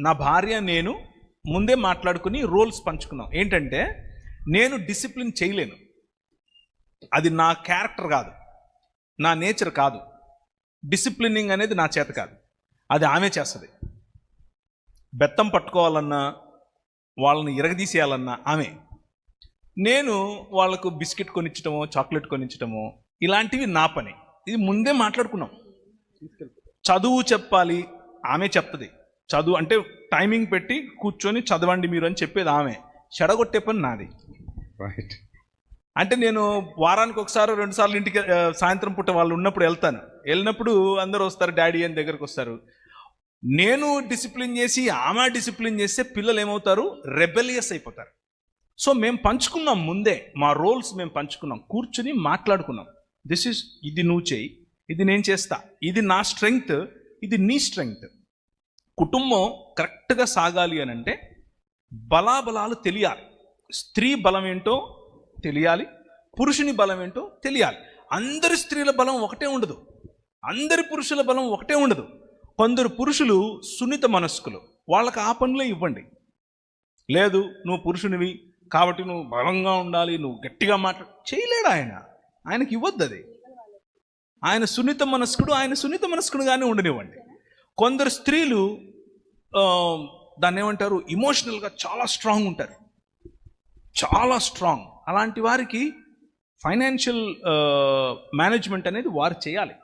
నా భార్య నేను ముందే మాట్లాడుకుని రోల్స్ పంచుకున్నాం. ఏంటంటే నేను డిసిప్లిన్ చేయలేను, అది నా క్యారెక్టర్ కాదు, నా నేచర్ కాదు. డిసిప్లినింగ్ అనేది నా చేత కాదు, అది ఆమె చేస్తుంది. బెత్తం పట్టుకోవాలన్నా, వాళ్ళని ఇరగదీసేయాలన్నా ఆమె. నేను వాళ్ళకు బిస్కెట్ కొనిచ్చటమో చాక్లెట్ కొనిచ్చటమో ఇలాంటివి నా పని. ఇది ముందే మాట్లాడుకున్నాం. చదువు చెప్పాలి ఆమె చెప్తుంది. చదువు అంటే టైమింగ్ పెట్టి కూర్చొని చదవండి మీరు అని చెప్పేది ఆమె. చెడగొట్టే పని నాది. రైట్. అంటే నేను వారానికి ఒకసారి 2 సార్లు ఇంటికి సాయంత్రం పూట వాళ్ళు ఉన్నప్పుడు వెళ్తాను. వెళ్ళినప్పుడు అందరూ వస్తారు, డాడీ అని దగ్గరకు వస్తారు. నేను డిసిప్లిన్ చేసి ఆమె డిసిప్లిన్ చేస్తే పిల్లలు ఏమవుతారు, రెబెలియస్ అయిపోతారు. సో మేము పంచుకున్నాం ముందే, మా రోల్స్ మేము పంచుకున్నాం, కూర్చుని మాట్లాడుకున్నాం. ఇది నువ్వు చేయి, ఇది నేను చేస్తా, ఇది నా స్ట్రెంగ్త్, ఇది నీ స్ట్రెంగ్త్. కుటుంబం కరెక్ట్గా సాగాలి అని అంటే బలాబలాలు తెలియాలి. స్త్రీ బలం ఏంటో తెలియాలి, పురుషుని బలం ఏంటో తెలియాలి. అందరి స్త్రీల బలం ఒకటే ఉండదు, అందరి పురుషుల బలం ఒకటే ఉండదు. కొందరు పురుషులు సున్నిత మనస్కులు, వాళ్ళకి ఆ పనులే ఇవ్వండి. లేదు నువ్వు పురుషునివి కాబట్టి నువ్వు బలంగా ఉండాలి, నువ్వు గట్టిగా చేయలేడు ఆయనకి ఇవ్వద్దు అది. ఆయన సున్నిత మనస్కుడుగానే ఉండనివ్వండి. కొందరు స్త్రీలు దాన్ని ఏమంటారు, ఇమోషనల్గా చాలా స్ట్రాంగ్ ఉంటారు, చాలా స్ట్రాంగ్. అలాంటి వారికి ఫైనాన్షియల్ మేనేజ్మెంట్ అనేది వారు చేయాలి.